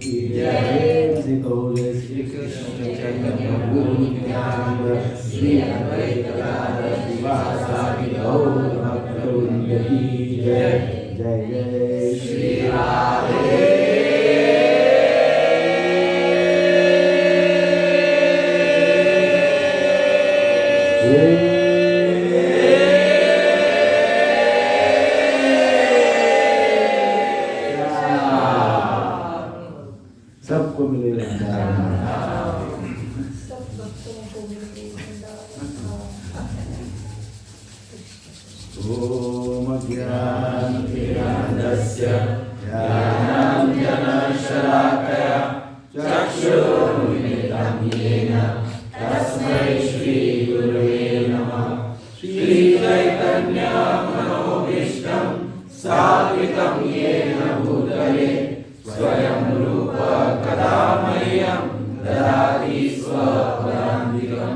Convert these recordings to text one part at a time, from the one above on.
की जय। से कहो जय श्री कृष्ण चैतन्य प्रभु नित्यानंद श्री अद्वैत गदाधर श्रीवासादि गौर भक्तवृंद की जय। जय जय श्री राधे। सबको मिले ओम ज्ञानतिमिरान्धस्य ज्ञानाञ्जनशलाकया चक्षुरुन्मिलितं येन तस्मै श्रीगुरवे नमः। श्रीचैतन्यमनोभीष्टं स्थापितं येन भूतले स्वयं रूप कदा मह्यं ददाति स्वपदान्तिकं।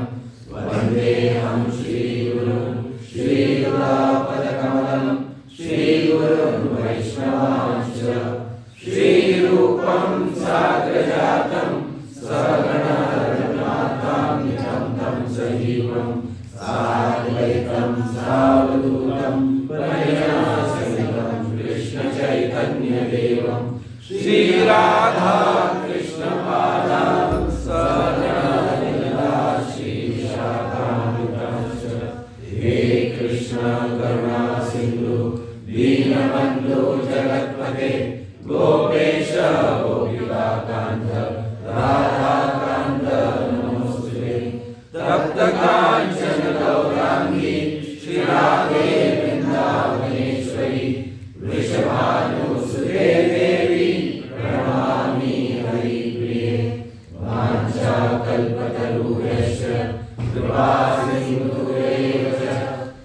वन्देऽहं श्रीगुरुं श्रीयुतापदकमलं श्रीगुरुं वैष्णवांश्च श्रीरूपं साग्रजातं सगण रघुनाथान्वितं तं सजीवं साद्वैतं सावधूतं परिजनसहितं कृष्णचैतन्यदेवं श्रीराधा कृष्णपादां सहगणललिता श्रीविशाखान्वितांश्च। हे कृष्ण करुणा सिन्धु दीनबन्धु जगत्पते गोपेश गोपिकान्त राधाकान्त नमोस्तुते। तप्तकाञ्चन गौराङ्गी श्रीराधे वृन्दावनेश्वरी वृषभानुसुते देवी प्रणमामि हरिप्रिये। वाञ्छाकल्पतरुभ्यश्च कृपासिन्धुरेव च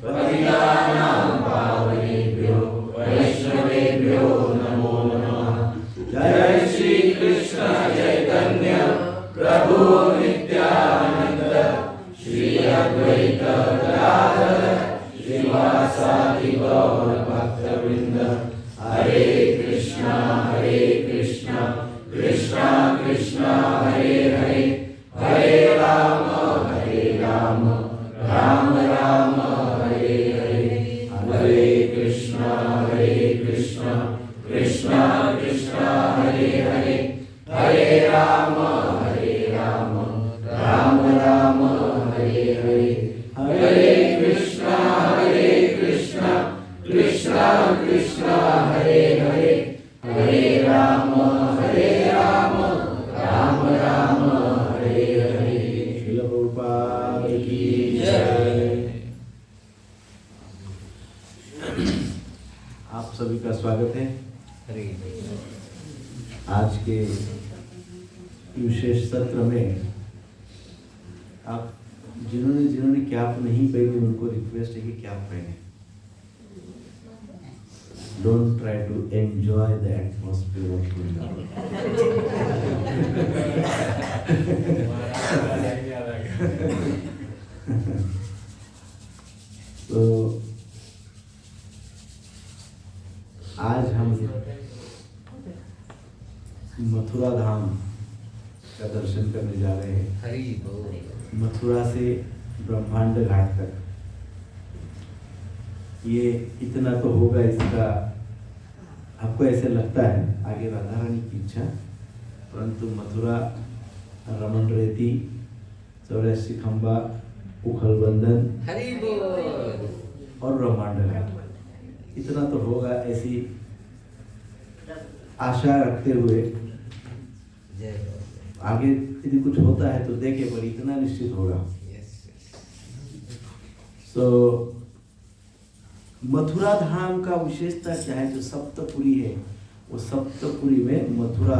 पतितानां पावनेभ्यो वैष्णवेभ्यो नमो नमः। जय श्री कृष्ण चैतन्य प्रभु नित्यानंद श्री अद्वैत गदाधर श्रीवासादि गौर भक्तवृंद। हरे कृष्णा कृष्णा कृष्णा हरे हरे हरे राम राम राम हरे हरे। हरे कृष्णा कृष्णा कृष्णा हरे हरे हरे राम राम राम हरे हरे। हरे कृष्णा कृष्णा कृष्णा हरे हरे हरे राम राम राम हरे हरे। श्रील प्रभुपाद की जय। आप सभी का स्वागत है आज के विशेष सत्र में। आप जिन्होंने कैप नहीं पहनी उनको रिक्वेस्ट है कि कैप पहने। Don't try to enjoy the atmosphere of Vrindavan. तो आज हम मथुरा धाम का दर्शन करने जा रहे हैं। मथुरा से ब्रह्मांड घाट तक। ये इतना तो होगा, इसका आपको ऐसे लगता है, आगे राधा रानी की इच्छा। परंतु मथुरा, रमन रेती, 84 खंबा, उखल बंधन और ब्रह्मांड घाट, इतना तो होगा, ऐसी आशा रखते हुए आगे यदि कुछ होता है तो देखे, पर इतना निश्चित होगा। मथुरा धाम का विशेषता क्या है? जो सप्तपुरी है, वो सप्तपुरी में मथुरा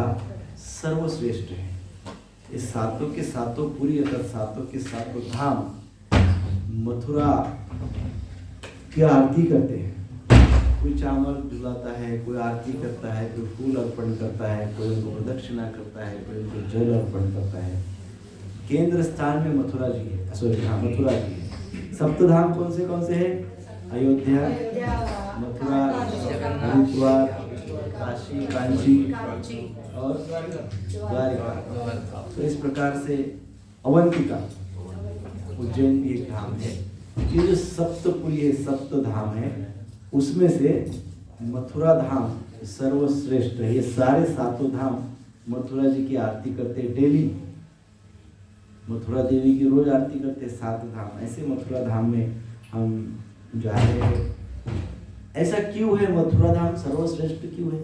सर्वश्रेष्ठ है। ये सातों के सातों पुरी अर्थात सातों के सातों धाम मथुरा की आरती करते हैं। कोई चावल झुलाता है, कोई आरती करता है, कोई फूल अर्पण करता है, कोई उनको प्रदक्षिणा करता है, कोई उनको जल अर्पण करता है। केंद्र स्थान में मथुरा जी है, मथुरा जी है। सप्तधाम कौन से हैं? अयोध्या, मथुरा, हरिद्वार, काशी, कांची और द्वारिका। तो इस प्रकार से अवंतिका, उज्जैन भी एक धाम है। ये जो सप्तपुरी है, सप्त धाम है, उसमें से मथुरा धाम सर्वश्रेष्ठ है। ये सारे सातों धाम मथुरा जी की आरती करते हैं डेली। मथुरा देवी की रोज आरती करते हैं, 7 धाम। ऐसे मथुरा धाम में हम जा रहे हैं। ऐसा क्यों है? मथुरा धाम सर्वश्रेष्ठ क्यों है?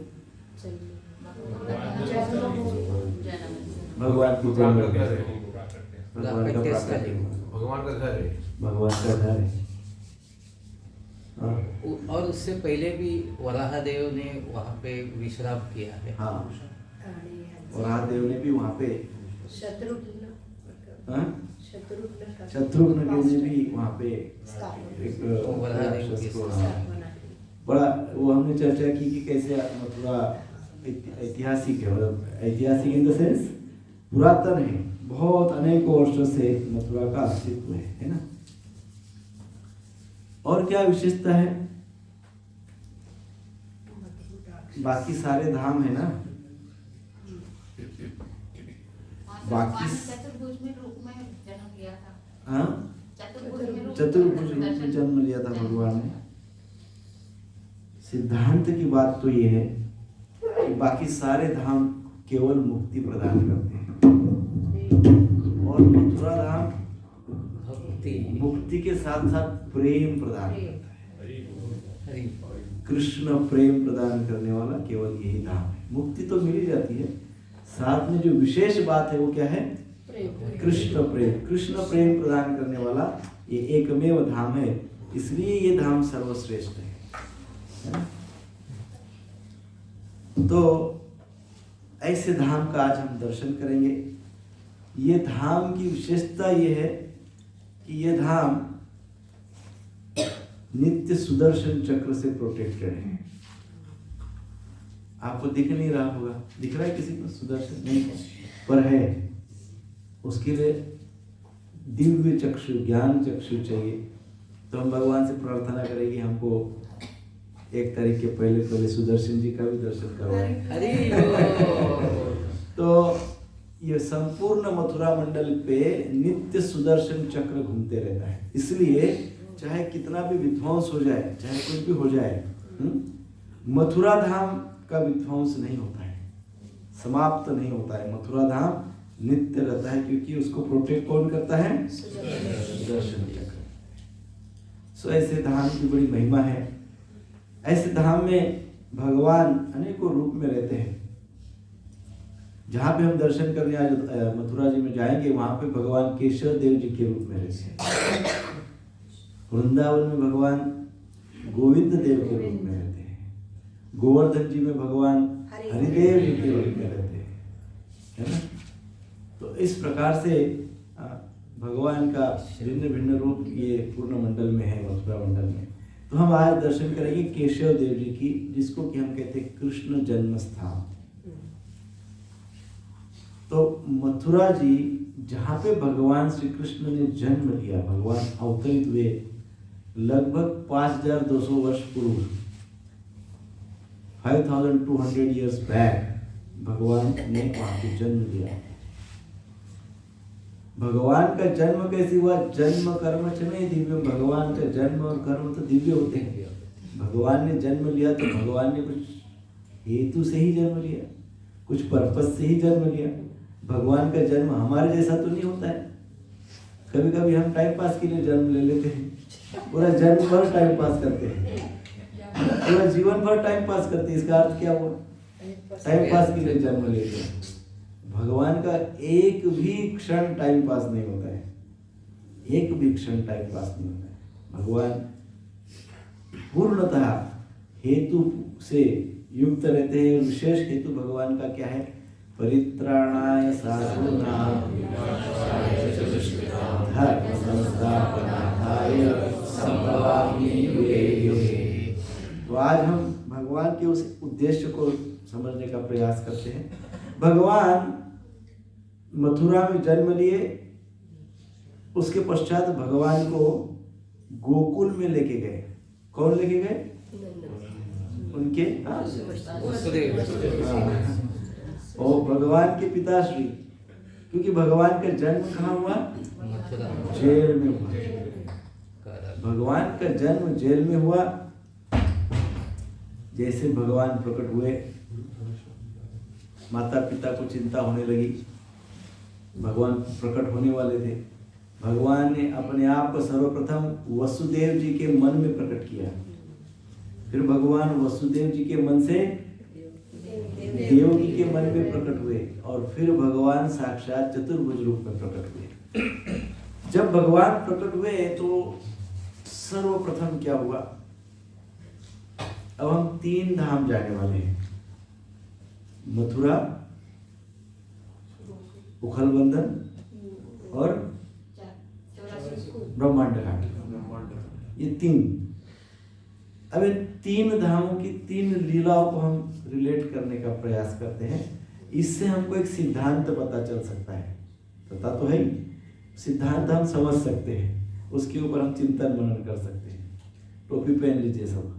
भगवान की जन्म, भगवान का प्राकट्य, भगवान का घर है, भगवान का घर है। और उससे पहले भी वराहदेव ने वहाँ पे विश्राम किया है। हाँ, वराहदेव ने भी वहाँ पे, शत्रुघ्न ने भी वहाँ पे एक बड़ा, वो हमने चर्चा की कि कैसे मथुरा ऐतिहासिक है, मतलब ऐतिहासिक इन द सेंस पुरातन है, बहुत अनेकों वर्षों से मथुरा का अस्तित्व है ना। और क्या विशेषता है? बाकी सारे धाम है ना, बाकी चतुर्भुज में रूप में जन्म लिया था। हाँ, चतुर्भुज रूप में जन्म लिया था भगवान ने। सिद्धांत की बात तो ये है कि बाकी सारे धाम केवल मुक्ति प्रदान करते हैं और मथुरा धाम मुक्ति के साथ साथ प्रेम प्रदान करता है। कृष्ण प्रेम प्रदान करने वाला केवल यही धाम है। मुक्ति तो मिल ही जाती है, साथ में जो विशेष बात है वो क्या है? कृष्ण प्रेम। कृष्ण प्रेम प्रदान करने वाला ये एकमेव धाम है, इसलिए ये धाम सर्वश्रेष्ठ है ना? तो ऐसे धाम का आज हम दर्शन करेंगे। ये धाम की विशेषता ये है कि ये धाम नित्य सुदर्शन चक्र से प्रोटेक्टेड है। आपको दिख नहीं रहा होगा, दिख रहा है किसी को सुदर्शन? नहीं, पर है। उसके लिए दिव्य चक्षु, ज्ञान चक्षु चाहिए। तो हम भगवान से प्रार्थना करेंगे हमको 1 तारीख के पहले सुदर्शन जी का भी दर्शन करवाएं। तो ये संपूर्ण मथुरा मंडल पे नित्य सुदर्शन चक्र घूमते रहता है, इसलिए चाहे कितना भी विध्वंस हो जाए, चाहे कुछ भी हो जाए, मथुरा धाम का विध्वंस नहीं होता है, समाप्त नहीं होता है। मथुरा धाम नित्य रहता है, क्योंकि उसको प्रोटेक्ट कौन करता है? सुदर्शन चक्र। सो ऐसे धाम की बड़ी महिमा है। ऐसे धाम में भगवान अनेकों रूप में रहते हैं। जहाँ पे हम दर्शन करने आज मथुरा जी में जाएंगे, वहां पे भगवान केशव देव जी के रूप में रहते हैं। वृंदावन में भगवान गोविंद देव के रूप में रहते हैं। गोवर्धन जी में भगवान हरिदेव जी के रूप में रहते हैं, है ना? तो इस प्रकार से भगवान का भिन्न भिन्न रूप ये पूर्ण मंडल में है, मथुरा मंडल में। तो हम आज दर्शन करेंगे केशव देव जी की, जिसको कि हम कहते हैं कृष्ण जन्म स्थान। तो मथुरा जी जहाँ पे भगवान श्री कृष्ण ने जन्म लिया, भगवान अवतरित हुए लगभग 5200 वर्ष पूर्व, 5200 years बैक भगवान ने वहाँ पे जन्म लिया। भगवान का जन्म कैसे हुआ? जन्म कर्म च में दिव्य। भगवान का जन्म और कर्म तो दिव्य होते हैं। भगवान ने जन्म लिया तो भगवान ने कुछ हेतु से ही जन्म लिया, कुछ पर्पस से ही जन्म लिया। भगवान का जन्म हमारे जैसा तो नहीं होता है। कभी कभी हम टाइम पास के लिए जन्म ले लेते हैं, पूरा जन्म भर टाइम पास करते हैं, पूरा जीवन भर टाइम पास करते हैं। इसका अर्थ क्या हुआ? टाइम पास के लिए जन्म लेते हैं। भगवान का एक भी क्षण टाइम पास नहीं होता है, एक भी क्षण टाइम पास नहीं होता है। भगवान पूर्णतः हेतु से युक्त रहते हैं। विशेष हेतु भगवान का क्या है? परित्राणाय साधूनां धर्म संस्थापनार्थाय संभवामि युगे युगे। तो आज हम भगवान के उस उद्देश्य को समझने का प्रयास करते हैं। भगवान मथुरा में जन्म लिए, उसके पश्चात भगवान को गोकुल में लेके गए। कौन लेके गए? उनके वसुदेव और भगवान के पिताश्री, क्योंकि भगवान का जन्म कहाँ हुआ? मथुरा जेल में हुआ। भगवान का जन्म जेल में हुआ। जैसे भगवान प्रकट हुए, माता पिता को चिंता होने लगी, भगवान प्रकट होने वाले थे। भगवान ने अपने आप को सर्वप्रथम वसुदेव जी के मन में प्रकट किया, फिर भगवान वसुदेव जी के मन से देवकी के मन में प्रकट हुए, और फिर भगवान साक्षात चतुर्भुज रूप में प्रकट हुए। जब भगवान प्रकट हुए तो सर्वप्रथम क्या हुआ? अब हम 3 धाम जाने वाले हैं, मथुरा, उखलबंधन और ब्रह्मांड घाट, ये 3। अब इन 3 धामों की 3 लीलाओं को हम रिलेट करने का प्रयास करते हैं। इससे हमको एक सिद्धांत पता चल सकता है, पता तो है ही, सिद्धांत हम समझ सकते हैं, उसके ऊपर हम चिंतन मनन कर सकते हैं। टोपी पहन लीजिए सब।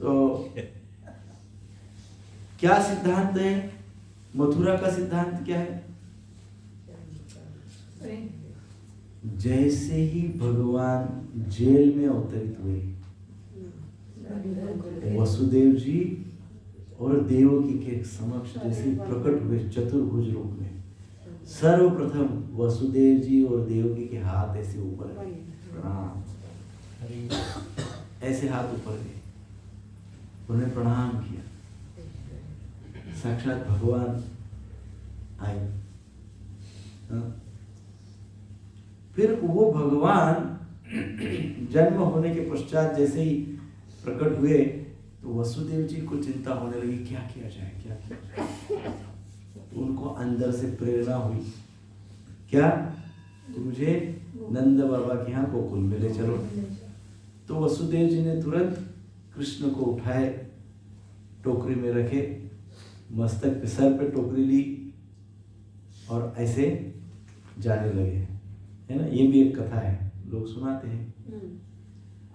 तो क्या सिद्धांत है? मथुरा का सिद्धांत क्या है? जैसे ही भगवान जेल में अवतरित हुए, वसुदेव जी और देवकी के समक्ष जैसे प्रकट हुए चतुर्भुज रूप में, सर्वप्रथम वसुदेव जी और देवकी के हाथ ऐसे ऊपर गए, प्रणाम, ऐसे हाथ ऊपर गए, उन्हें प्रणाम किया। साक्षात भगवान आए। फिर वो भगवान जन्म होने के पश्चात जैसे ही प्रकट हुए तो वसुदेव जी को चिंता होने लगी, क्या किया जाए, क्या किया जाए। तो उनको अंदर से प्रेरणा हुई, क्या? मुझे नंद बाबा के यहाँ गोकुल में ले चलो। तो वसुदेव जी ने तुरंत कृष्ण को उठाए, टोकरी में रखे, मस्तक पे, सर पे टोकरी ली और ऐसे जाने लगे, है ना। ये भी एक कथा है, लोग सुनाते हैं।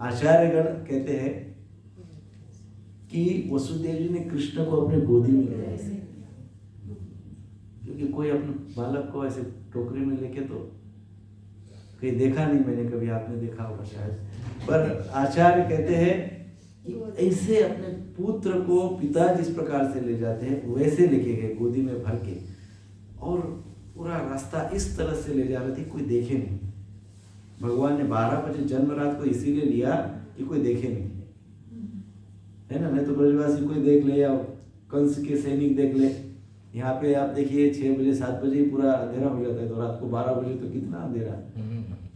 आचार्यगण कहते हैं कि वसुदेव जी ने कृष्ण को अपने गोदी में लिया ऐसे, क्योंकि कोई अपने बालक को ऐसे टोकरी में लेके तो कहीं देखा नहीं मैंने, कभी आपने देखा होगा शायद, पर आचार्य कहते हैं कि ऐसे अपने पुत्र को पिता जिस प्रकार से ले जाते हैं वैसे लेके गए गोदी में भर के, और पूरा रास्ता इस तरह से ले जा रहे थे कोई देखे नहीं। भगवान ने 12 बजे जन्म रात को इसीलिए लिया कि कोई देखे नहीं, है ना। नहीं तो ब्रजवासी कोई देख ले या कंस के सैनिक देख ले। यहाँ पे आप देखिए 6 बजे 7 बजे पूरा अंधेरा हो जाता है, तो रात को 12 बजे तो कितना अंधेरा।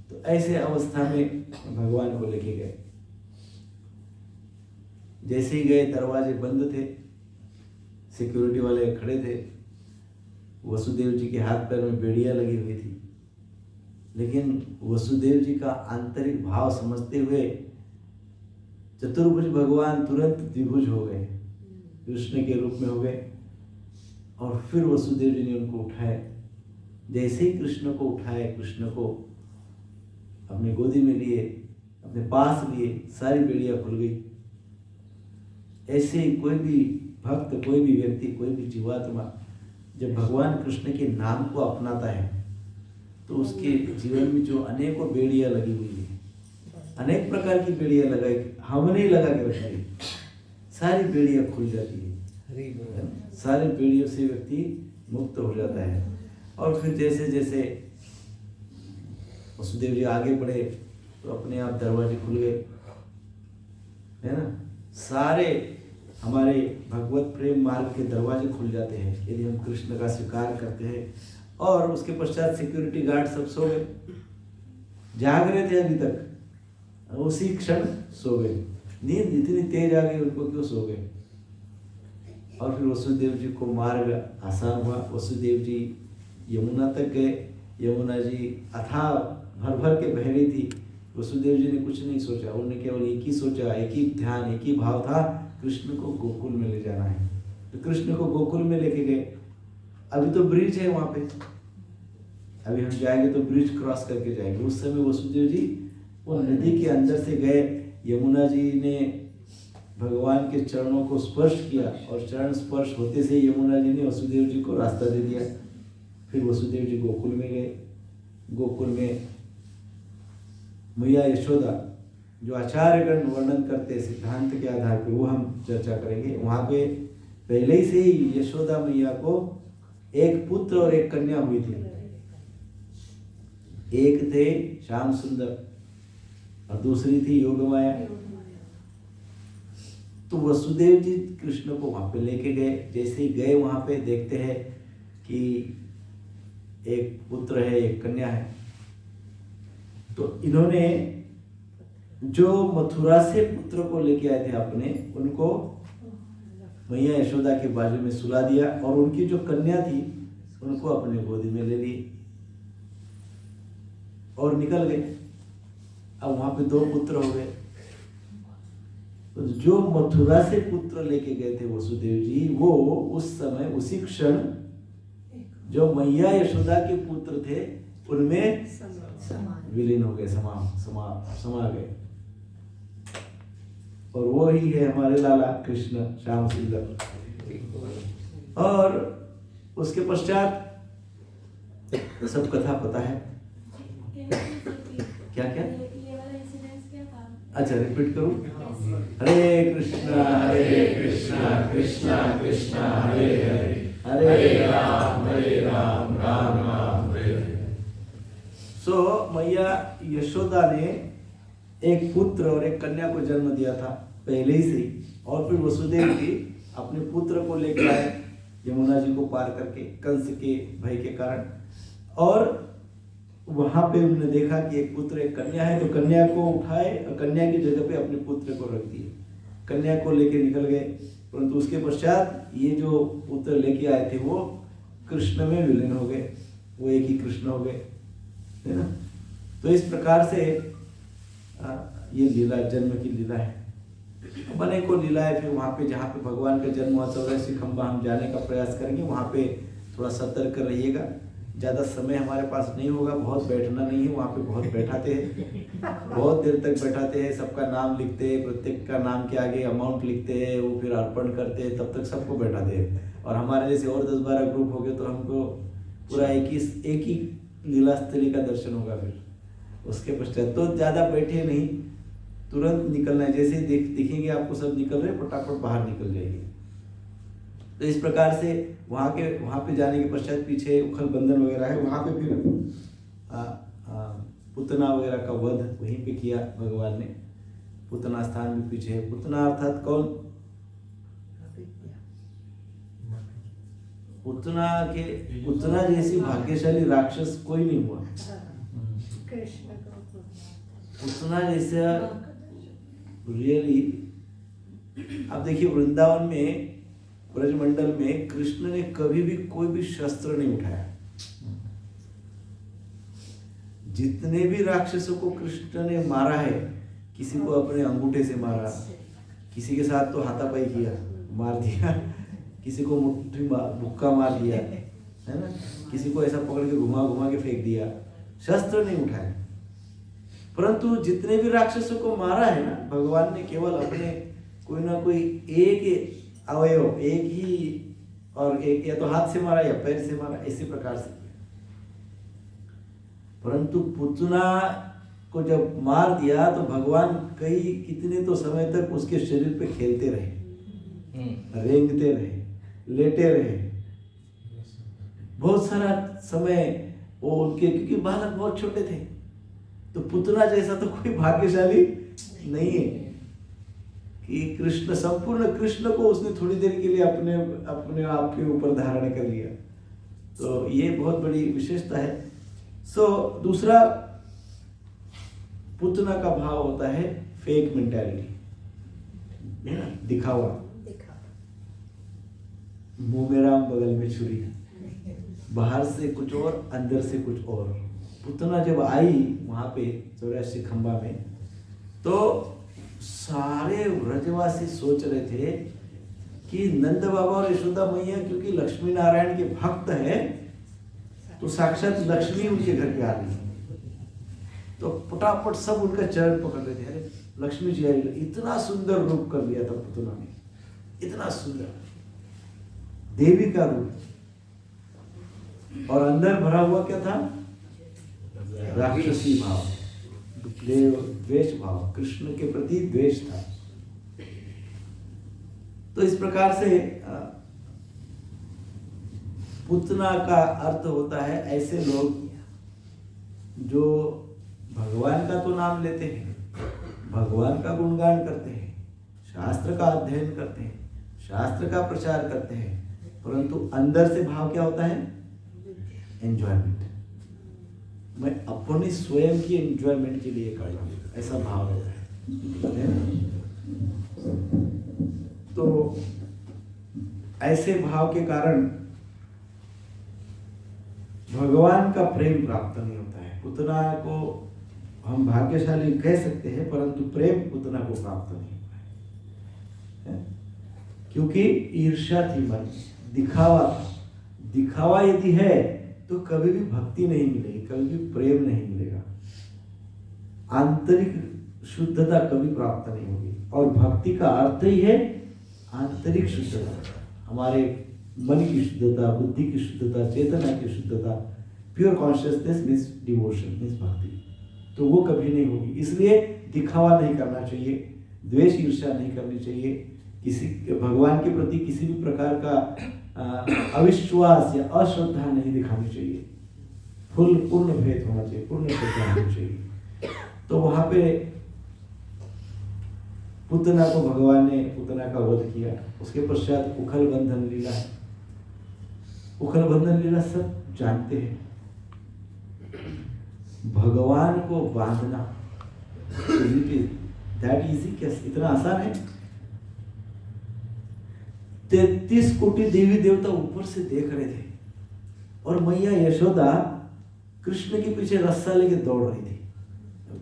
तो ऐसे अवस्था में भगवान को लेके गए। जैसे ही गए दरवाजे बंद थे, सिक्योरिटी वाले खड़े थे, वसुदेव जी के हाथ पैर में बेड़ियां लगी हुई थी, लेकिन वसुदेव जी का आंतरिक भाव समझते हुए चतुर्भुज भगवान तुरंत द्विभुज हो गए, कृष्ण के रूप में हो गए। और फिर वसुदेव जी ने उनको उठाए। जैसे ही कृष्ण को उठाए, कृष्ण को अपने गोदी में लिए, अपने पास लिए, सारी बेड़ियां खुल गई। ऐसे ही कोई भी भक्त, कोई भी व्यक्ति, कोई भी जीवात्मा जब भगवान कृष्ण के नाम को अपनाता है तो उसके जीवन में जो अनेकों बेड़ियां लगी हुई है, अनेक प्रकार की बेड़ियां लगाई, हम नहीं लगा के रखी, सारी बेड़ियां खुल जाती है, सारी बेड़ियों से व्यक्ति मुक्त हो जाता है। और फिर जैसे जैसे वसुदेव जी आगे बढ़े तो अपने आप दरवाजे खुल गए, है ना। सारे हमारे भगवत प्रेम मार्ग के दरवाजे खुल जाते हैं यदि हम कृष्ण का स्वीकार करते हैं। और उसके पश्चात सिक्योरिटी गार्ड सब सो गए, जाग रहे थे अभी तक, उसी क्षण सो गए। नींद इतनी तेज आ गई उनको कि वो सो गए। और फिर वसुदेव जी को मार्ग आसान हुआ। वसुदेव जी यमुना तक गए। यमुना जी अथाह भर भर के बह रही थी। वसुदेव जी ने कुछ नहीं सोचा, उन्होंने केवल एक ही सोचा, एक ही ध्यान, एक ही भाव था, कृष्ण को गोकुल में ले जाना है। तो कृष्ण को गोकुल में लेके गए। अभी तो ब्रिज है वहां पे, अभी हम जाएंगे तो ब्रिज क्रॉस करके जाएंगे। उस समय वसुदेव जी वो नदी के अंदर से गए। यमुना जी ने भगवान के चरणों को स्पर्श किया और चरण स्पर्श होते से यमुना जी ने वसुदेव जी को रास्ता दे दिया। फिर वसुदेव जी गोकुल में गए। गोकुल में मैया यशोदा, जो आचार्यगण वर्णन करते हैं सिद्धांत के आधार पर, वो हम चर्चा करेंगे। वहाँ पे पहले ही से ही यशोदा मैया को एक पुत्र और एक कन्या हुई थी। एक थे श्याम सुंदर और दूसरी थी योगमाया। तो वसुदेव जी कृष्ण को वहां पे लेके गए। जैसे ही गए वहां पे देखते हैं कि एक पुत्र है, एक कन्या है। तो इन्होंने जो मथुरा से पुत्र को लेके आए थे अपने, उनको मैया यशोदा के बाजू में सुला दिया और उनकी जो कन्या थी उनको अपने गोदी में ले ली और निकल गए। अब वहां पे 2 पुत्र हो गए। तो जो मथुरा से पुत्र लेके गए थे वसुदेव जी, वो उस समय उसी क्षण जो मैया यशोदा के पुत्र थे उनमें विलीन हो गए, समा गए। और वो ही है हमारे लाला कृष्ण श्याम सुंदर। और उसके पश्चात सब कथा पता है। क्या क्या? अच्छा, रिपीट करूं? हरे कृष्णा कृष्णा कृष्णा हरे हरे, हरे राम राम राम हरे हरे। सो मैया यशोदा ने एक पुत्र और एक कन्या को जन्म दिया था पहले ही से। और फिर वसुदेव जी अपने पुत्र को लेकर आए यमुना जी को पार करके, कंस के भय के कारण। और वहां पे उन्होंने देखा कि एक पुत्र एक कन्या है, तो कन्या को उठाए और कन्या की जगह पे अपने पुत्र को रख दिए। कन्या को लेके निकल गए। परंतु उसके पश्चात ये जो पुत्र लेके आए थे वो कृष्ण में विलीन हो गए। वो एक ही कृष्ण हो गए, है ना। तो इस प्रकार से ये लीला, जन्म की लीला है। बने को लीला है। फिर वहाँ पे जहाँ पे भगवान का जन्म हुआ 84 खंबा, हम जाने का प्रयास करेंगे। वहाँ पे थोड़ा सतर्क रहिएगा। ज़्यादा समय हमारे पास नहीं होगा, बहुत बैठना नहीं है। वहाँ पे बहुत बैठाते हैं, बहुत देर तक बैठाते हैं। सबका नाम लिखते हैं, प्रत्येक का नाम के आगे अमाउंट लिखते हैं, वो फिर अर्पण करते हैं, तब तक सबको बैठाते हैं। और हमारे जैसे और 10-12 ग्रुप हो गए तो हमको पूरा एक ही लीला स्थली का दर्शन होगा। फिर उसके पश्चात तो ज़्यादा बैठे नहीं, तुरंत निकलना है। जैसे दिखेंगे आपको सब निकल रहे, फटाफट बाहर निकल जाएंगे। तो इस प्रकार से वहाँ पे जाने के पश्चात पीछे उखल बंधन वगैरह है। वहाँ पे फिर पुतना वगैरह का वध वहीं पे किया भगवान ने। पुतना स्थान भी पीछे है। पुतना अर्थात कौन? पुतना जैसी भाग्यशाली राक्षस कोई नहीं हुआ। पुतना जैसा रियली, आप देखिए वृंदावन में, ब्रजमंडल में कृष्ण ने कभी भी कोई भी शस्त्र नहीं उठाया। जितने भी राक्षसों को कृष्ण ने मारा है, किसी को अपने अंगूठे से मारा, किसी के साथ तो हाथापाई किया, मार दिया, किसी को मुट्ठी मुक्का मार दिया, है ना, किसी को ऐसा पकड़ के घुमा के फेंक दिया। शस्त्र नहीं उठाया। परंतु जितने भी राक्षसों को मारा है ना, भगवान ने केवल अपने कोई ना कोई एक अवयव, एक ही, और एक या तो हाथ से मारा या पैर से मारा, इसी प्रकार से। परंतु पुतना को जब मार दिया तो भगवान कितने तो समय तक उसके शरीर पे खेलते रहे, रेंगते रहे, लेटे रहे, बहुत सारा समय वो उनके, क्योंकि बालक बहुत छोटे थे। तो पुतना जैसा तो कोई भाग्यशाली नहीं है कि कृष्ण, संपूर्ण कृष्ण को उसने थोड़ी देर के लिए अपने आप के ऊपर धारण कर लिया। तो ये बहुत बड़ी विशेषता है। दूसरा पुतना का भाव होता है फेक मेंटालिटी, है ना, दिखावा। मुंह में राम बगल में छुरी, बाहर से कुछ और अंदर से कुछ और। पुतना जब आई वहां पे 84 खंबा में, तो सारे व्रजवासी सोच रहे थे कि नंद बाबा और यशोदा मैया क्योंकि लक्ष्मी नारायण के भक्त है, तो साक्षात लक्ष्मी उनके घर पे आ रही है। तो फटाफट सब उनका चरण पकड़ रहे थे। अरे लक्ष्मी जी आई, इतना सुंदर रूप कर लिया था पुतना ने, इतना सुंदर देवी का रूप, और अंदर भरा हुआ क्या था? राक्षसी भाव, द्वेष भाव, कृष्ण के प्रति द्वेष था। तो इस प्रकार से पुतना का अर्थ होता है ऐसे लोग जो भगवान का तो नाम लेते हैं, भगवान का गुणगान करते हैं, शास्त्र का अध्ययन करते हैं, शास्त्र का प्रचार करते हैं, परंतु अंदर से भाव क्या होता है? एंजॉयमेंट। मैं अपनी स्वयं की एंजॉयमेंट के लिए कर रहा हूं, ऐसा भाव होता है। तो ऐसे भाव के कारण भगवान का प्रेम प्राप्त नहीं होता है। पुतना को हम भाग्यशाली कह सकते हैं, परंतु प्रेम पुतना को प्राप्त नहीं हुआ है, क्योंकि ईर्ष्या थी मन, दिखावा था। दिखावा यदि है तो कभी भी भक्ति नहीं मिलेगी, कभी भी प्रेम नहीं मिलेगा, आंतरिक शुद्धता कभी प्राप्त नहीं होगी। और भक्ति का अर्थ ही है आंतरिक शुद्धता, हमारे मन की शुद्धता, बुद्धि की शुद्धता, चेतना की शुद्धता। Pure consciousness means devotion, means भक्ति, तो वो कभी नहीं होगी। इसलिए दिखावा नहीं करना चाहिए, द्वेष ईर्ष्या नहीं करनी चाहिए, किसी भगवान के प्रति किसी भी प्रकार का अविश्वास या अश्रद्धा नहीं दिखानी चाहिए। पूर्ण भेद होना चाहिए, पूर्ण श्रद्धा होनी चाहिए। तो वहां पे पुतना को भगवान ने पुतना का वध किया। उसके पश्चात उखल बंधन लीला, उखल बंधन लीला सब जानते हैं। भगवान को बांधना दैट इजी, कैसे इतना आसान है? 33 कोटि देवी देवता ऊपर से देख रहे थे और मैया यशोदा कृष्ण के पीछे रस्सा लेके दौड़ रही थी,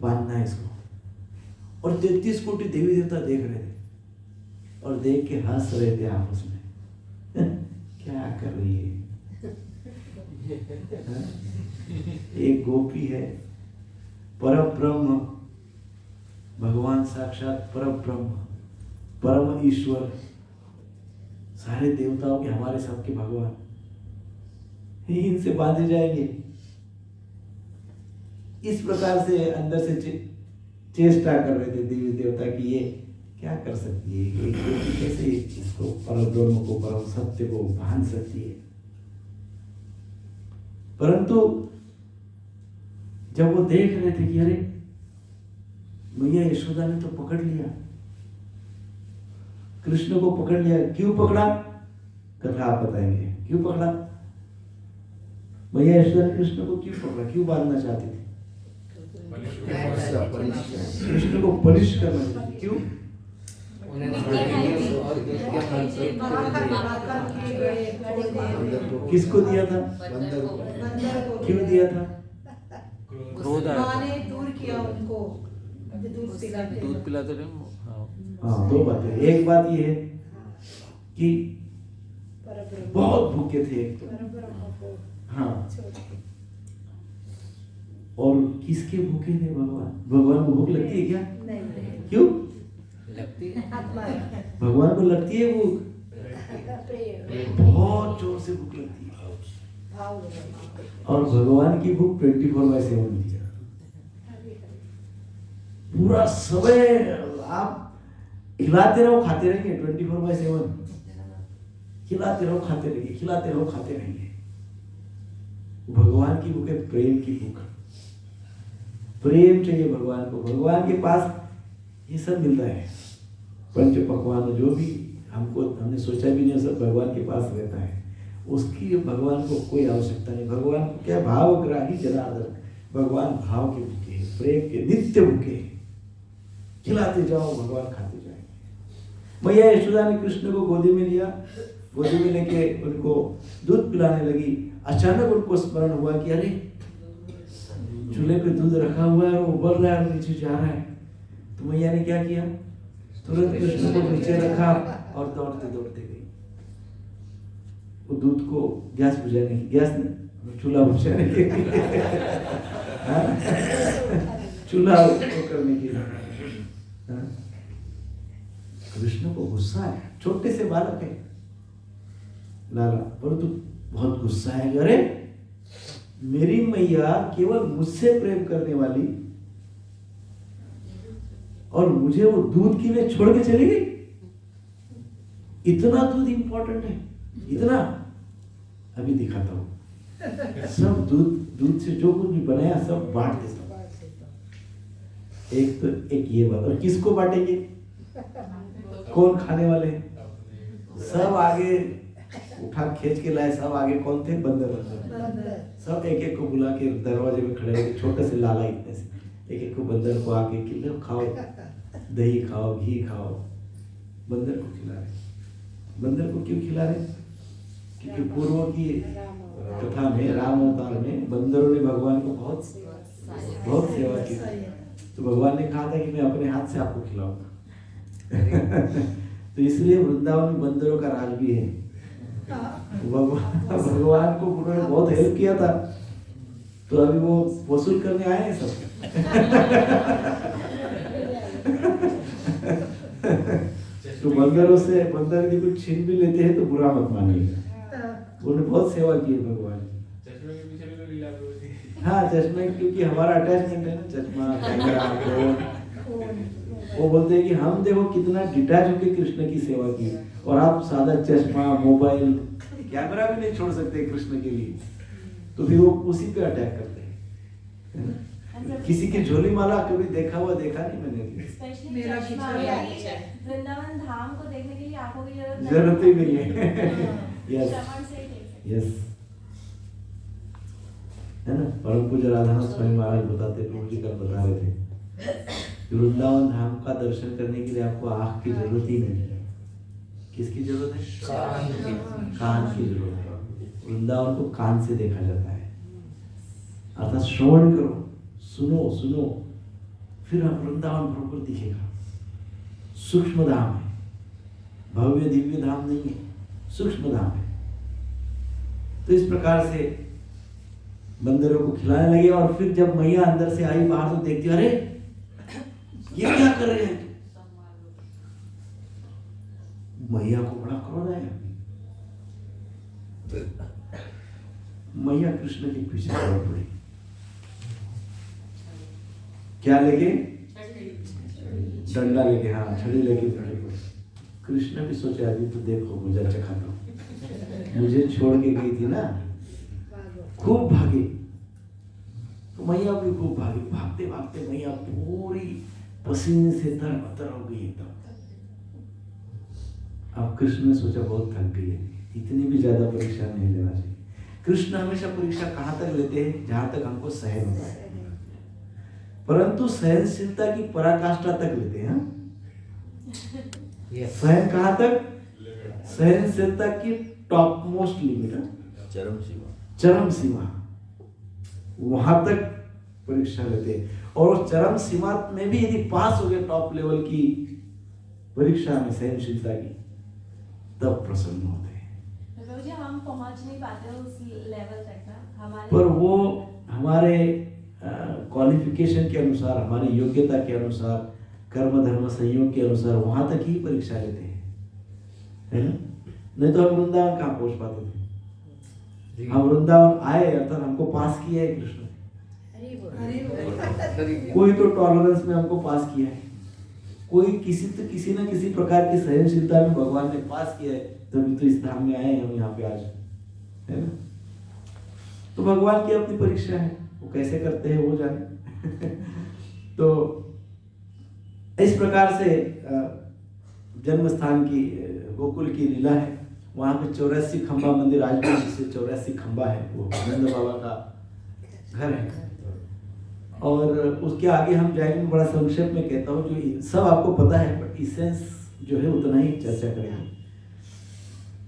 बांधना है इसको। और 33 कोटि देवी देवता देख रहे थे और देख के हंस रहे थे आपस में क्या कर रही है? एक गोपी है, परब्रह्म, भगवान साक्षात परब्रह्म, परम ईश्वर, सारे देवताओं के, हमारे सबके भगवान, इनसे बांधे जाएंगे। इस प्रकार से अंदर से चेष्टा कर रहे थे देवी देवता की, ये क्या कर सकती है, कैसे इसको परब्रह्म को, परम सत्य को बांध सकती है। परंतु जब वो देख रहे थे कि अरे मैया यशोदा ने तो पकड़ लिया, कृष्ण को पकड़ लिया। क्यों पकड़ा? कथा आप बताएंगे क्यों पकड़ा। मैया यशोदा ने कृष्ण को क्यों पकड़ा, क्यों बांधना चाहती थी? कृष्ण को पनिश करना चाहती थी। क्यों? किसको दिया था? क्यों दिया था? क्रोध ने दूर किया उनको, दूध पिलाते थे। हाँ, दो बातें। एक बात ये है कि बहुत भूखे थे एक तो, हाँ, और किसके भूखे थे? भगवान को भूख लगती है क्या? नहीं। क्यों लगती है? भगवान को लगती है भूख, बहुत जोर से भूख लगती है। और भगवान की भूख 24/7 होती है, पूरा समय आप खिलाते रहो खाते रहेंगे, 24/7 खिलाते रहो खाते रहेंगे, खिलाते रहो खाते रहेंगे। भगवान की भूख है प्रेम की भूख, प्रेम चाहिए भगवान को। भगवान के पास ये सब मिलता है, पंच पकवान जो भी हमने सोचा भी नहीं, सब भगवान के पास रहता है। उसकी भगवान को कोई आवश्यकता नहीं। भगवान को क्या? भावग्राही जनार्दन, भगवान भाव के भूखे हैं, प्रेम के नित्य भूखे हैं। खिलाते जाओ, भगवान खाते जाएंगे। मैया यशोदा ने कृष्ण को गोदी में लिया, गोदी में लेके उनको दूध पिलाने लगी। अचानक उनको स्मरण हुआ कि अरे चूल्हे पे दूध रखा हुआ है, वो उबल रहा है और नीचे जा रहा है। तो मैया ने क्या किया? तुरंत कृष्ण को नीचे रखा और दौड़ते दौड़ते गई वो दूध को गैस बुझाने की, गैस नहीं, चूल्हा बुझाने के चूल्हा करने के लिए। हाँ? कृष्ण को गुस्सा है, छोटे से बालक है लाला, परंतु बहुत गुस्सा है कि अरे मेरी मैया केवल मुझसे प्रेम करने वाली और मुझे वो दूध की में छोड़ के चली गई। इतना दूध इंपॉर्टेंट है, इतना। अभी दिखाता हूं। सब दूध से जो कुछ भी बनाया सब बांट देता हूं। एक ये बात, और किसको बांटेंगे, कौन खाने वाले हैं? सब आगे उठा खींच के लाए, सब आगे कौन थे? बंदर। सब एक एक को बुला के दरवाजे में खड़े होकर, छोटे से लाला इतने से, एक एक को बंदर को आके खिलाओ, खाओ, दही खाओ, घी खाओ। बंदर को खिला रहे। बंदर को क्यों खिला रहे? क्योंकि पूर्व की कथा में, राम अवतार में बंदरों ने भगवान को बहुत सेवा की, तो भगवान ने कहा था कि मैं अपने हाथ से आपको खिलाऊंगा। तो इसलिए वृंदावन में बंदरों का राज भी है। भगवान को उन्होंने बहुत हेल्प किया था, तो अभी वो वसूल करने आए हैं सब। तो बंदरों से, बंदर की कुछ छीन भी लेते हैं तो बुरा मत मानिएगा, उन्होंने बहुत सेवा की है भगवान की। चश्मे के पीछे भी तो लीला प्रभु थी। हाँ, चश्मे, क्योंकि हमारा अटैचमेंट है ना, चश्मा, कैमरा, फोन। वो बोलते हैं कि हम देखो कितना डिटैच होकर कृष्ण की सेवा की, और आप सादा चश्मा, मोबाइल, कैमरा भी नहीं छोड़ सकते कृष्ण के लिए, तो फिर वो उसी पे अटैक करते हैं। किसी की झोली माला कभी देखा नहीं मैंने। मेरा चश्मा पीछा है। वृंदावन धाम को देखने के लिए आंखों की जरूरत ही नहीं है। यस श्रवण से ही देख सकते। यस, है ना। परम पूज्य राधानाथ स्वामी महाराज बताते, प्रभु जी कल बता रहे थे, वृंदावन धाम का दर्शन करने के लिए आपको आँख की जरूरत ही नहीं है। किसकी जरूरत है? कान की जरूरत है। वृंदावन को कान से देखा जाता है, अर्थात श्रवण करो, सुनो, फिर आप वृंदावन बरोबर दिखेगा। सूक्ष्म धाम है, भव्य दिव्य धाम नहीं है, सूक्ष्म धाम है। तो इस प्रकार से बंदरों को खिलाने लगे, और फिर जब मैया अंदर से आई बाहर, तो देखती, अरे ये क्या कर रहे हैं? मैया को बड़ा क्रोध आया। मैया कृष्ण के पीछे दौड़ पड़ी। क्या लेके? डंडा लेके, हाँ, छड़ी लेके दौड़ी पड़ी। कृष्ण भी सोचे अभी तो देखो मुझे चखाता हूं, मुझे छोड़ के गई थी ना, खूब भागे। तो मैया भी खूब भागी, भागते भागते मैया पूरी पसीने से तरबतर हो गई एकदम। अब कृष्ण ने सोचा बहुत थक गई है, इतनी भी ज्यादा परीक्षा नहीं लेना चाहिए। कृष्ण हमेशा परीक्षा कहाँ तक लेते हैं? जहां तक हमको सहन होता है, परंतु सहनशीलता की पराकाष्ठा तक लेते हैं। सहन कहाँ तक? सहनशीलता की टॉप मोस्ट लिमिट, चरम सीमा, वहां तक परीक्षा लेते हैं। और उस चरम सीमा में भी यदि पास हो गए टॉप लेवल की परीक्षा में सहनशीलता की, तब प्रसन्न होते हैं। तो जी हम पहुंच नहीं पाते उस लेवल तक ना, हमारे पर वो हमारे क्वालिफिकेशन के अनुसार, हमारी योग्यता के अनुसार, कर्म धर्म संयोग के अनुसार वहां तक ही परीक्षा लेते हैं, है ना। नहीं तो हम वृंदावन कहाँ पहुंच पाते थे। हम वृंदावन आए, अर्थात हमको पास किया है कृष्ण। कोई तो टॉलरेंस में हमको पास किया है, कोई किसी न किसी प्रकार की सहनशीलता में भगवान ने पास किया है, तभी तो इस धाम में आए हम यहाँ पे आज, है ना। तो भगवान की अपनी परीक्षा है, वो कैसे करते हैं वो जाने। तो इस प्रकार से जन्म स्थान की, गोकुल की लीला है। वहाँ पे 84 खंबा मंदिर आज भी, जिससे 84 खंबा है, वो नंद बाबा का घर है। और उसके आगे हम जाएंगे, बड़ा संक्षेप में कहता हूँ, जो सब आपको पता है, बट इसेंस जो है उतना ही चर्चा करेंगे।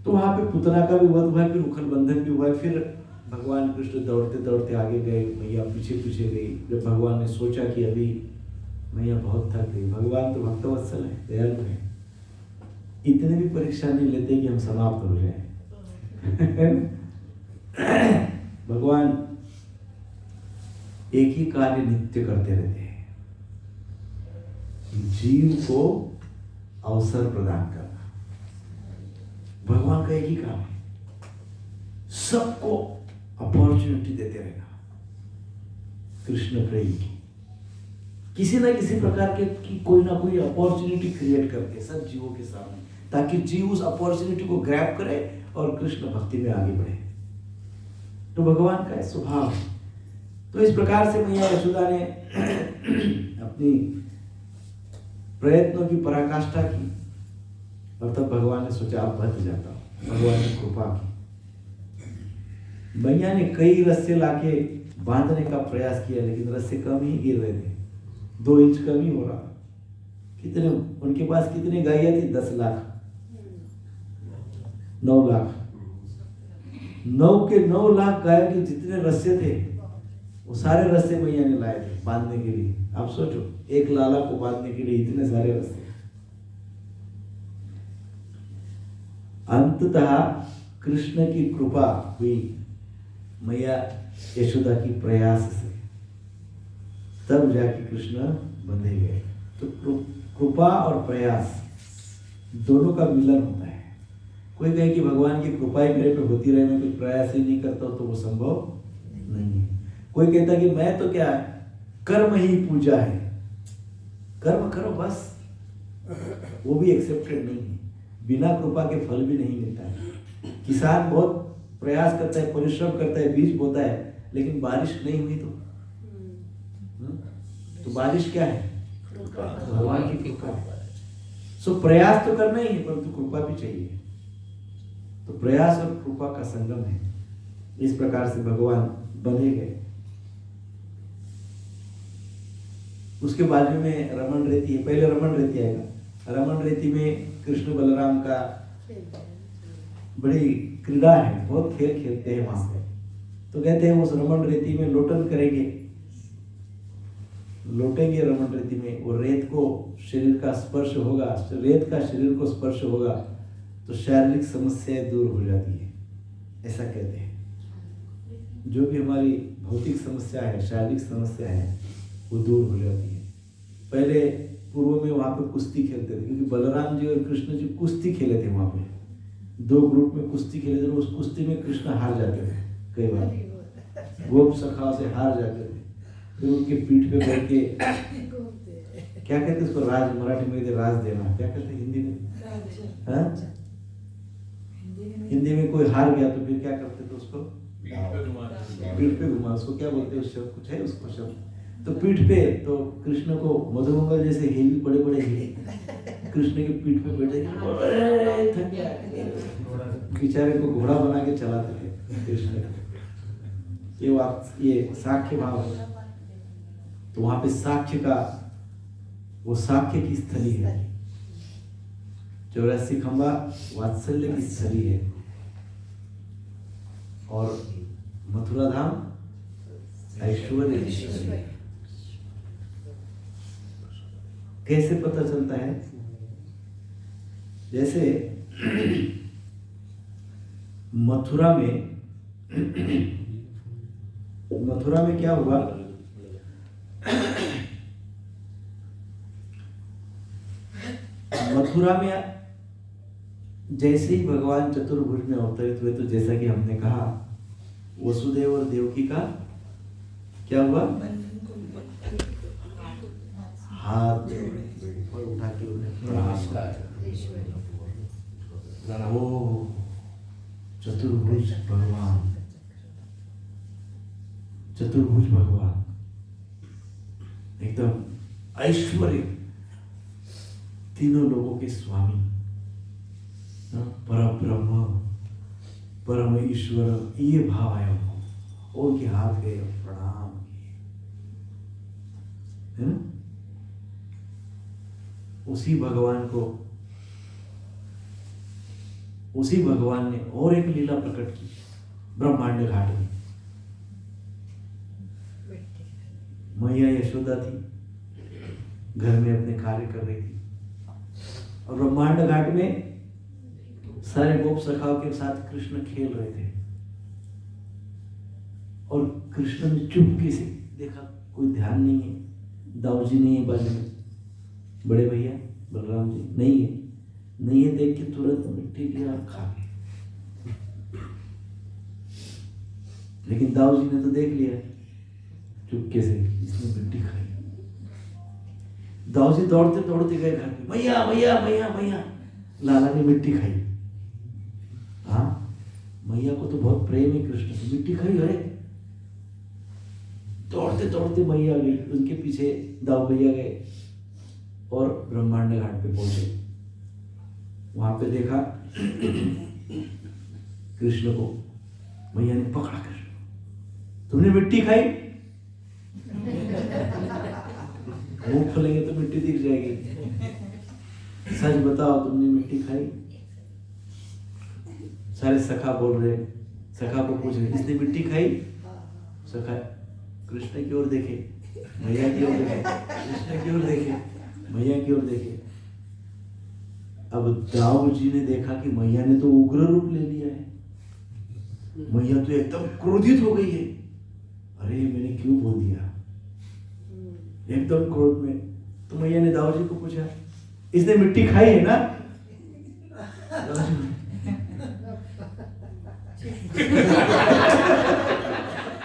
तो वहाँ पे पुतना का भी वध हुआ है, फिर उखल बंधन भी हुआ है, फिर भगवान कृष्ण दौड़ते दौड़ते आगे गए, मैया पीछे पीछे गई। जब भगवान ने सोचा कि अभी मैया बहुत थक गई, भगवान तो भक्तवत्सल है, दयालु है, इतने भी परीक्षा नहीं लेते कि हम समाप्त हो जाए। भगवान एक ही कार्य नित्य करते रहते हैं। जीव को अवसर प्रदान करना। भगवान का एक ही काम है, सबको अपॉर्चुनिटी देते रहना। कृष्ण प्रेम की किसी ना किसी प्रकार के की कोई ना कोई अपॉर्चुनिटी क्रिएट करके सब जीवों के सामने, ताकि जीव उस अपॉर्चुनिटी को ग्रैब करे और कृष्ण भक्ति में आगे बढ़े। तो भगवान का स्वभाव। तो इस प्रकार से मैया यशोदा ने अपनी प्रयत्नों की पराकाष्ठा की और तब भगवान ने सोचा अब बच जाता हूं। भगवान ने कृपा की। मैया ने कई रस्से लाके बांधने का प्रयास किया, लेकिन रस्से कम ही गिर रहे थे, 2 इंच कम ही हो रहा। कितने उनके पास कितनी गायें थी? 10 लाख, 9 लाख। 9 लाख गाय के जितने रस्से थे वो सारे रस्से मैया ने लाए थे बांधने के लिए। आप सोचो, एक लाला को बांधने के लिए इतने सारे रस्से। अंततः कृष्ण की कृपा हुई मैया यशोदा की प्रयास से, तब जाके कृष्ण बंधे गए। तो कृपा और प्रयास दोनों का मिलन होता है। कोई कहे कि भगवान की कृपा ही मेरे पे होती रहे, मैं कुछ प्रयास ही नहीं करता हूं, तो वो संभव नहीं है। कोई कहता कि मैं तो क्या, कर्म ही पूजा है, कर्म करो बस, वो भी एक्सेप्टेड नहीं है। बिना कृपा के फल भी नहीं मिलता है। किसान बहुत प्रयास करता है, परिश्रम करता है, बीज बोता है, लेकिन बारिश नहीं हुई तो बारिश क्या है? भगवान की कृपा है। सो प्रयास तो करना ही है, परंतु कृपा भी चाहिए। तो प्रयास और कृपा का संगम है। इस प्रकार से भगवान बंधे गए। उसके बाजू में रमण रेती है, पहले रमण रेती आएगा। रमण रेती में कृष्ण बलराम का बड़ी क्रीड़ा है, बहुत खेल खेलते हैं वहां पे। तो कहते हैं उस रमण रेती में लोटन करेंगे, लोटेंगे रमण रेती में, वो रेत को शरीर का स्पर्श होगा, रेत का शरीर को स्पर्श होगा तो शारीरिक समस्याएं दूर हो जाती है, ऐसा कहते हैं। जो भी हमारी भौतिक समस्या है, शारीरिक समस्या है, वो दूर हो जाती है। पहले पूर्व में वहां पे कुश्ती खेलते थे, क्योंकि बलराम जी और कृष्ण जी कुश्ती खेले थे वहां पे। 2 ग्रुप में कुश्ती खेले थे। उस कुश्ती में कृष्ण हार जाते थे कई बार, गोप सखाओं से हार जाते थे। फिर उनके पीठ पे बैठ के क्या कहते उसको, राज, मराठी में राज देना, क्या कहते हिंदी में? हाँ, हिंदी में कोई हार गया तो फिर क्या करते थे उसको? पीठ पे घुमा। उसको क्या बोलते हैं? उस शब्द कुछ है उसको शब्द। तो पीठ पे, तो कृष्ण को मधुमंगल जैसे हेवी बड़े बड़े कृष्ण के पीठ पे बैठे, थक गया, बेचारे को घोड़ा बना के चलाते थे कृष्ण। ये साख्य भाव है। तो वहां पे साख्य का, वो साख्य की स्थली है। 84 खंबा वात्सल्य की स्थली है। और मथुरा धाम ऐश्वर्य की स्थली है। कैसे पता चलता है? जैसे मथुरा में क्या हुआ? मथुरा में जैसे ही भगवान चतुर्भुज में अवतरित हुए, तो जैसा कि हमने कहा, वसुदेव और देवकी का क्या हुआ? हाथ और उठा के उन्हें ओ चतुर्भुज भगवान, चतुर्भुज भगवान एकदम ऐश्वर्य, तीनों लोगों के स्वामी, परम ब्रह्म, परम ईश्वर, ये भाव आया उनको। उनके हाथ गए, प्रणाम किए, है ना? उसी भगवान ने और एक लीला प्रकट की ब्रह्मांड घाट में। मैया यशोदा थी, घर में अपने कार्य कर रही थी, और ब्रह्मांड घाट में सारे गोप सखाओं के साथ कृष्ण खेल रहे थे। और कृष्ण ने चुपके से देखा, कोई ध्यान नहीं है, दाऊजी नहीं है बाजू में। बड़े भैया बलराम जी नहीं है, नहीं है देख के तुरंत मिट्टी लिया और खा गए। लेकिन दाऊ जी ने तो देख लिया चुपके से, इसने मिट्टी खाई। दाऊ जी दौड़ते दौड़ते गए घर पे, मैया मैया मैया मैया, लाला ने मिट्टी खाई। हाँ, मैया को तो बहुत प्रेम है कृष्ण से, मिट्टी खाई। अरे दौड़ते दौड़ते मैया गई, उनके पीछे दाऊ भैया गए और ब्रह्मांड घाट पे पहुंचे। वहां पे देखा कृष्ण को, मैया ने पकड़ा कृष्ण, तुमने मिट्टी खाई? मुंह खोलेंगे तो मिट्टी दिख जाएगी। सच बताओ तुमने मिट्टी खाई? सारे सखा बोल रहे, सखा को पूछ रहे, इसने मिट्टी खाई? सखा कृष्ण की ओर देखे, मैया की ओर देखे, कृष्ण की ओर देखे, मैया की ओर देखे। अब दाऊ जी ने देखा कि मैया ने तो उग्र रूप ले लिया है, मैया तो एकदम क्रोधित हो गई है। अरे मैंने क्यों बोल दिया, एकदम क्रोध में। तो मैया ने दाऊ जी को पूछा, इसने मिट्टी खाई है ना?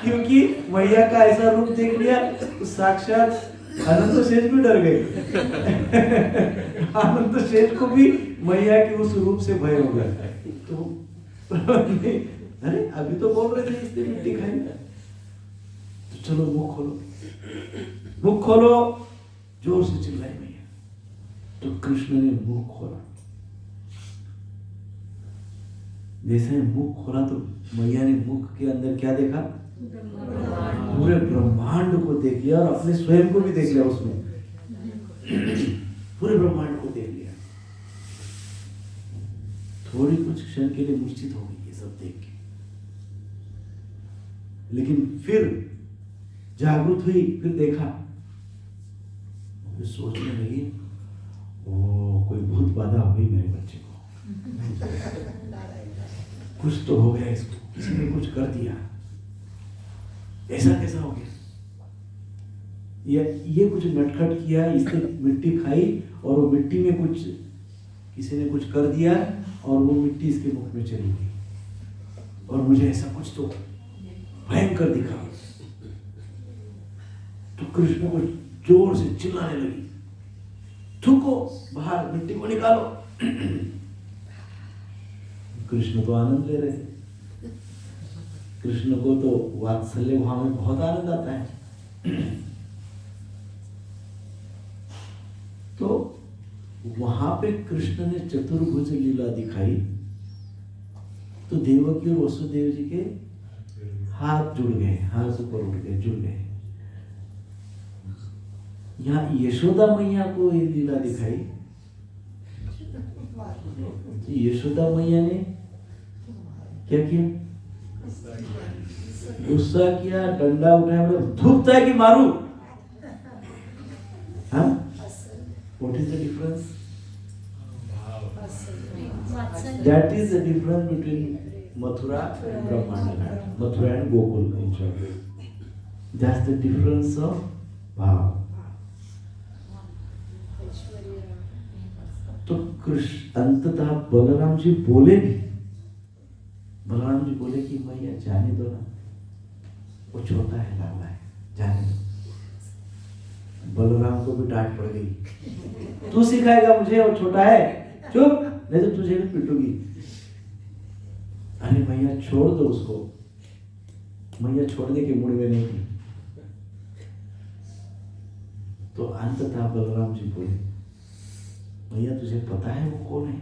क्योंकि मैया का ऐसा रूप देख लिया तो साक्षात अनंत शेष भी डर गए। अनंत शेष को भी मैया के उस रूप से भय हो गया। तो अरे अभी तो बोल रहे थे इसने मिट्टी खाई, तो चलो मुख खोलो, मुख खोलो, जोर से चिल्लाई मैया। तो कृष्ण ने मुख खोला, जैसे मुख खोला तो मैया ने मुख के अंदर क्या देखा? पूरे ब्रह्मांड को देख लिया और अपने स्वयं को भी देख लिया उसमें। पूरे ब्रह्मांड को देख लिया। थोड़ी कुछ क्षण के लिए मूर्छित हो गई ये सब देख के, लेकिन फिर जागृत हुई, फिर देखा, फिर सोचने लगी, ओ कोई भूत बाधा हो गई मेरे बच्चे को, कुछ तो हो गया इसको, किसी ने कुछ कर दिया, ऐसा कैसा हो गया? ये कुछ नटखट किया, इसने मिट्टी खाई और वो मिट्टी में कुछ किसी ने कुछ कर दिया और वो मिट्टी इसके मुख में चली गई और मुझे ऐसा कुछ तो भयंकर दिखा। तो कृष्ण को जोर से चिल्लाने लगी, थूको बाहर, मिट्टी को निकालो। कृष्ण तो आनंद ले रहे थे, कृष्ण को तो वात्सल्य भाव में बहुत आनंद आता है। तो वहां पे कृष्ण ने चतुर्भुज लीला दिखाई, तो देवकी और वसुदेव जी के हाथ जुड़ गए, हाथ ऊपर उठ गए, जुड़ गए। यहाँ यशोदा मैया को ये लीला दिखाई, यशोदा मैया ने क्या किया? गुस्सा किया, डंडा उठाया, बोला धूपता है कि मारू? हाँ, what is the difference? That is the difference between Mathura and Brahmanda, Mathura and Gokul in short. That's the difference of भाव। तो कृष्ण अंततः बलराम जी बोले भी, बलराम जी बोले कि मैया जाने दो ना, वो छोटा है, लाला है, जाने दो। बलराम को भी डांट पड़ गई, तू सिखाएगा मुझे, वो छोटा है, चुप, नहीं तो तुझे भी पिटूंगी। अरे मैया छोड़ दो उसको, मैया छोड़ने के मूड में नहीं थी। तो अंततः बलराम जी बोले, भैया तुझे पता है वो कौन है?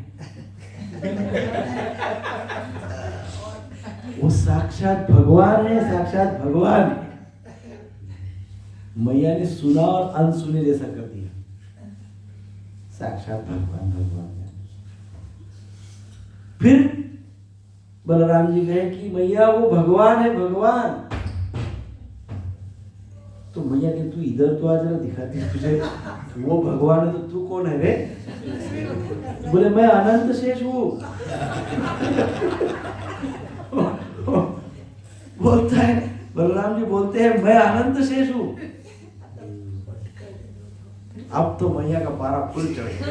वो साक्षात भगवान है, साक्षात भगवान। मैया ने सुना और अनसुने जैसा कर दिया, साक्षात भगवान, भगवान है। फिर बलराम जी कहे कि मैया वो भगवान है, भगवान। तो मैया ने तू इधर तो आ, जरा दिखाती तुझे, वो भगवान है तो तू कौन है रे? बोले मैं अनंत शेष हूँ। बोलता है बलराम जी, बोलते हैं मैं अनंत शेष हूँ। अब तो मैया का पारा फुल चढ़ गया।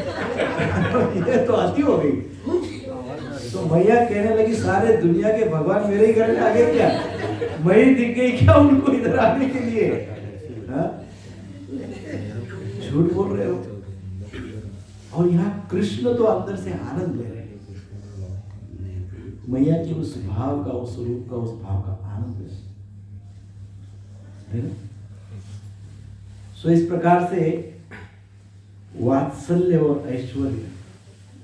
ये तो अति हो गई। तो मैया कहने लगी सारे दुनिया के भगवान मेरे ही घर में आ गए क्या? मैं ही दिख गई क्या उनको इधर आने के लिए? हाँ? झूठ बोल रहे हो। और यहाँ कृष्ण तो अंदर से आनंद ले रहे हैं, मैया के उस भाव का, उस रूप का, उस भाव का आनंद ले रहे हैं। सो इस प्रकार से वात्सल्य और ऐश्वर्य